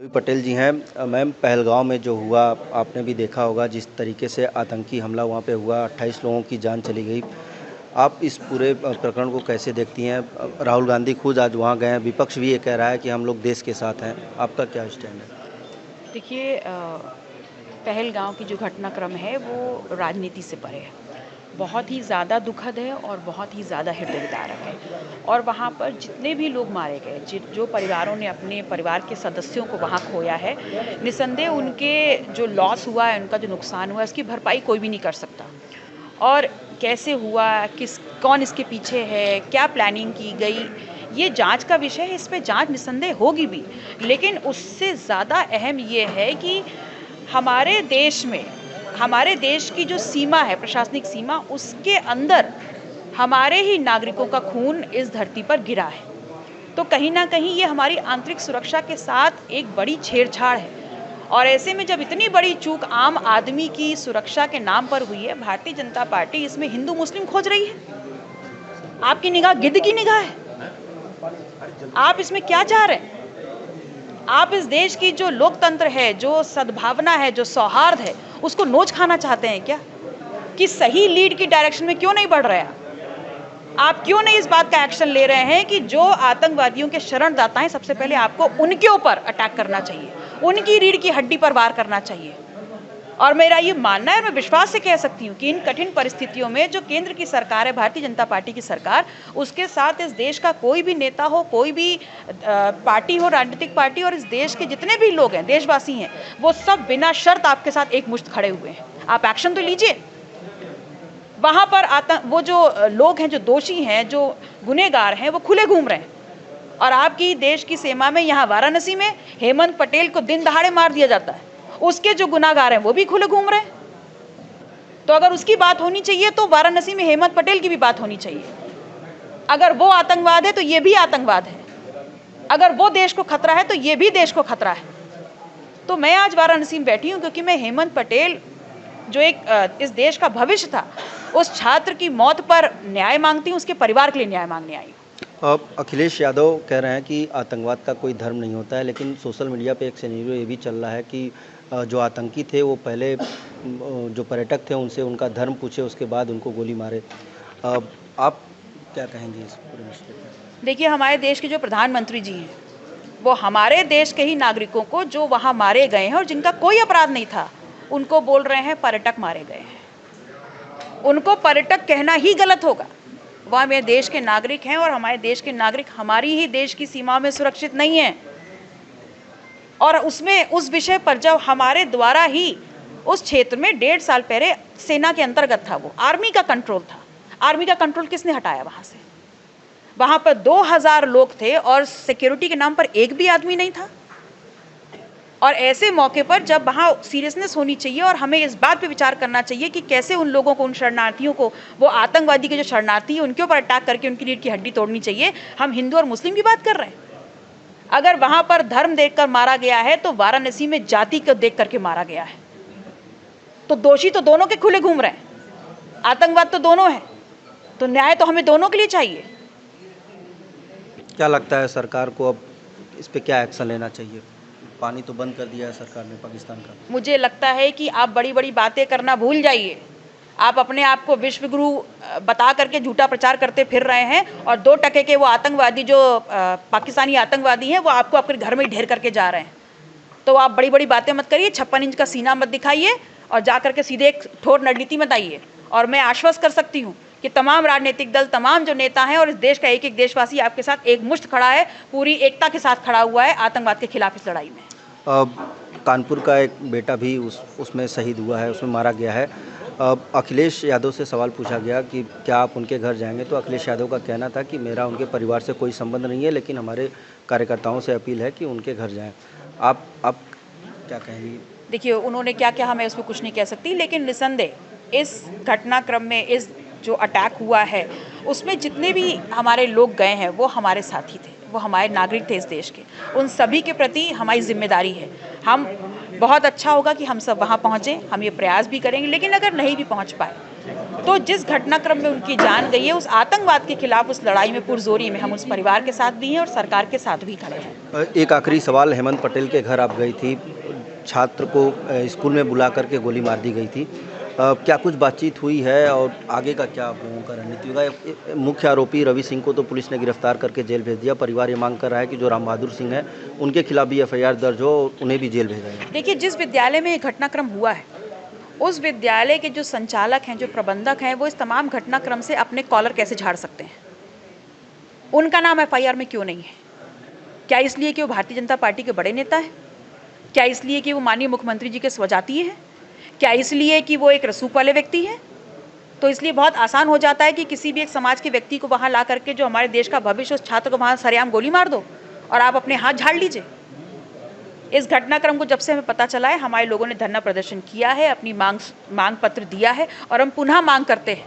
पटेल जी हैं। मैम, पहलगाँव में जो हुआ आपने भी देखा होगा, जिस तरीके से आतंकी हमला वहाँ पे हुआ, 28 लोगों की जान चली गई। आप इस पूरे प्रकरण को कैसे देखती हैं? राहुल गांधी खुद आज वहाँ गए हैं, विपक्ष भी ये कह रहा है कि हम लोग देश के साथ हैं। आपका क्या स्टैंड है? देखिए, पहलगाँव की जो घटनाक्रम है वो राजनीति से परे है। बहुत ही ज़्यादा दुखद है और बहुत ही ज़्यादा हृदय विदारक है। और वहाँ पर जितने भी लोग मारे गए, जो परिवारों ने अपने परिवार के सदस्यों को वहाँ खोया है, निसंदेह उनके जो लॉस हुआ है, उनका जो नुकसान हुआ है, उसकी भरपाई कोई भी नहीं कर सकता। और कैसे हुआ, कौन इसके पीछे है, क्या प्लानिंग की गई, ये जांच का विषय है। इस पे जांच निसंदेह होगी भी, लेकिन उससे ज़्यादा अहम ये है कि हमारे देश में, हमारे देश की जो सीमा है, प्रशासनिक सीमा, उसके अंदर हमारे ही नागरिकों का खून इस धरती पर गिरा है। तो कहीं ना कहीं ये हमारी आंतरिक सुरक्षा के साथ एक बड़ी छेड़छाड़ है। और ऐसे में जब इतनी बड़ी चूक आम आदमी की सुरक्षा के नाम पर हुई है, भारतीय जनता पार्टी इसमें हिंदू मुस्लिम खोज रही है। आपकी निगाह गिद्ध की निगाह है। आप इसमें क्या चाह रहे हैं? आप इस देश की जो लोकतंत्र है, जो सद्भावना है, जो सौहार्द है, उसको नोच खाना चाहते हैं क्या? कि सही लीड की डायरेक्शन में क्यों नहीं बढ़ रहे हैं? आप क्यों नहीं इस बात का एक्शन ले रहे हैं कि जो आतंकवादियों के शरणदाता हैं, सबसे पहले आपको उनके ऊपर अटैक करना चाहिए, उनकी रीढ़ की हड्डी पर वार करना चाहिए। और मेरा ये मानना है, मैं विश्वास से कह सकती हूँ कि इन कठिन परिस्थितियों में जो केंद्र की सरकार है, भारतीय जनता पार्टी की सरकार, उसके साथ इस देश का कोई भी नेता हो, कोई भी पार्टी हो, राजनीतिक पार्टी, और इस देश के जितने भी लोग हैं, देशवासी हैं, वो सब बिना शर्त आपके साथ एक मुश्त खड़े हुए हैं। आप एक्शन तो लीजिए। वहां पर वो जो लोग हैं, जो दोषी हैं, जो गुनहगार हैं, वो खुले घूम रहे हैं। और आपकी देश की सीमा में, यहाँ वाराणसी में हेमंत पटेल को दिन दहाड़े मार दिया जाता है। उसके जो गुनाहगार हैं वो भी खुले घूम रहे हैं। तो अगर उसकी बात होनी चाहिए तो वाराणसी में हेमंत पटेल की भी बात होनी चाहिए। अगर वो आतंकवाद है तो ये भी आतंकवाद है। अगर वो देश को खतरा है तो ये भी देश को खतरा है। तो मैं आज वाराणसी में बैठी हूँ क्योंकि मैं हेमंत पटेल, जो एक इस देश का भविष्य था, उस छात्र की मौत पर न्याय मांगती हूँ, उसके परिवार के लिए न्याय मांगने आई हूँ। अब अखिलेश यादव कह रहे हैं कि आतंकवाद का कोई धर्म नहीं होता है, लेकिन सोशल मीडिया पे एक सिनेरियो ये भी चल रहा है कि जो आतंकी थे वो पहले जो पर्यटक थे उनसे उनका धर्म पूछे, उसके बाद उनको गोली मारे। आप क्या कहेंगे इस पूरे मसले पर? देखिए, हमारे देश के जो प्रधानमंत्री जी हैं, वो हमारे देश के ही नागरिकों को जो वहाँ मारे गए हैं और जिनका कोई अपराध नहीं था, उनको बोल रहे हैं पर्यटक मारे गए हैं। उनको पर्यटक कहना ही गलत होगा। वह मेरे देश के नागरिक हैं और हमारे देश के नागरिक हमारी ही देश की सीमा में सुरक्षित नहीं हैं। और उसमें, उस विषय पर जब हमारे द्वारा ही उस क्षेत्र में 1.5 साल पहले सेना के अंतर्गत था, वो आर्मी का कंट्रोल था। आर्मी का कंट्रोल किसने हटाया वहां से? वहां पर 2000 लोग थे और सिक्योरिटी के नाम पर एक भी आदमी नहीं था। और ऐसे मौके पर जब वहाँ सीरियसनेस होनी चाहिए और हमें इस बात पे विचार करना चाहिए कि कैसे उन लोगों को, उन शरणार्थियों को, वो आतंकवादी के जो शरणार्थी हैं, उनके ऊपर अटैक करके उनकी रीढ़ की हड्डी तोड़नी चाहिए। हम हिंदू और मुस्लिम की बात कर रहे हैं। अगर वहाँ पर धर्म देखकर मारा गया है तो वाराणसी में जाति को देख करके मारा गया है। तो दोषी तो दोनों के खुले घूम रहे हैं, आतंकवाद तो दोनों है। तो न्याय तो हमें दोनों के लिए चाहिए। क्या लगता है सरकार को अब इस पे क्या एक्शन लेना चाहिए? पानी तो बंद कर दिया है सरकार ने पाकिस्तान का। मुझे लगता है कि आप बड़ी बड़ी बातें करना भूल जाइए। आप अपने आप को विश्व गुरु बता करके झूठा प्रचार करते फिर रहे हैं, और 2 टके के वो आतंकवादी, जो पाकिस्तानी आतंकवादी हैं, वो आपको अपने घर में ढेर करके जा रहे हैं। तो आप बड़ी बड़ी बातें मत करिए, 56 इंच का सीना मत दिखाइए और जा करके सीधे एक ठोर रणनीति मत आइए। और मैं आश्वस्त कर सकती हूँ कि तमाम राजनीतिक दल, तमाम जो नेता हैं और इस देश का एक एक देशवासी आपके साथ एक मुश्त खड़ा है, पूरी एकता के साथ खड़ा हुआ है आतंकवाद के खिलाफ इस लड़ाई में। कानपुर का एक बेटा भी उसमें शहीद हुआ है, उसमें मारा गया है। अखिलेश यादव से सवाल पूछा गया कि क्या आप उनके घर जाएंगे, तो अखिलेश यादव का कहना था कि मेरा उनके परिवार से कोई संबंध नहीं है, लेकिन हमारे कार्यकर्ताओं से अपील है कि उनके घर जाएं। आप क्या कहेंगी? देखिए, उन्होंने क्या कहा मैं उसमें कुछ नहीं कह सकती, लेकिन निसंदेह इस घटनाक्रम में, इस जो अटैक हुआ है, उसमें जितने भी हमारे लोग गए हैं वो हमारे साथी थे, वो हमारे नागरिक थे इस देश के। उन सभी के प्रति हमारी जिम्मेदारी है। हम, बहुत अच्छा होगा कि हम सब वहाँ पहुँचें, हम ये प्रयास भी करेंगे, लेकिन अगर नहीं भी पहुँच पाए तो जिस घटनाक्रम में उनकी जान गई है, उस आतंकवाद के खिलाफ उस लड़ाई में पुरजोरी में हम उस परिवार के साथ भी हैं और सरकार के साथ भी खड़े हैं। एक आखिरी सवाल, हेमंत पटेल के घर आप गई थी, छात्र को स्कूल में बुला करके गोली मार दी गई थी। क्या कुछ बातचीत हुई है और आगे का क्या आप लोगों का रणनीति होगा? मुख्य आरोपी रवि सिंह को तो पुलिस ने गिरफ्तार करके जेल भेज दिया। परिवार ये मांग कर रहा है कि जो राम बहादुर सिंह है उनके खिलाफ भी एफआईआर दर्ज हो, उन्हें भी जेल भेजा जाए। देखिए, जिस विद्यालय में ये घटनाक्रम हुआ है, उस विद्यालय के जो संचालक हैं, जो प्रबंधक हैं, वो इस तमाम घटनाक्रम से अपने कॉलर कैसे झाड़ सकते हैं? उनका नाम एफआईआर में क्यों नहीं है? क्या इसलिए कि वो भारतीय जनता पार्टी के बड़े नेता हैं? क्या इसलिए कि वो माननीय मुख्यमंत्री जी के स्वजातीय हैं? क्या इसलिए कि वो एक रसूख वाले व्यक्ति हैं? तो इसलिए बहुत आसान हो जाता है कि किसी भी एक समाज के व्यक्ति को वहाँ ला करके, जो हमारे देश का भविष्य, उस छात्र को वहाँ सरेआम गोली मार दो और आप अपने हाथ झाड़ लीजिए। इस घटनाक्रम को जब से हमें पता चला है, हमारे लोगों ने धरना प्रदर्शन किया है, अपनी मांग पत्र दिया है और हम पुनः मांग करते हैं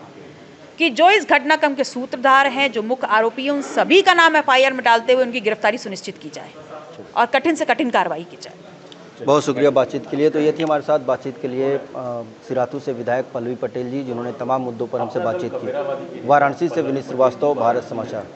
कि जो इस घटनाक्रम के सूत्रधार हैं, जो मुख्य आरोपी हैं, उन सभी का नाम एफआईआर में डालते हुए उनकी गिरफ्तारी सुनिश्चित की जाए और कठिन से कठिन कार्रवाई की जाए। बहुत शुक्रिया बातचीत के लिए। तो ये थी हमारे साथ बातचीत के लिए सिराथू से विधायक पल्लवी पटेल जी, जिन्होंने तमाम मुद्दों पर हमसे बातचीत की। वाराणसी से विनीत श्रीवास्तव, भारत समाचार।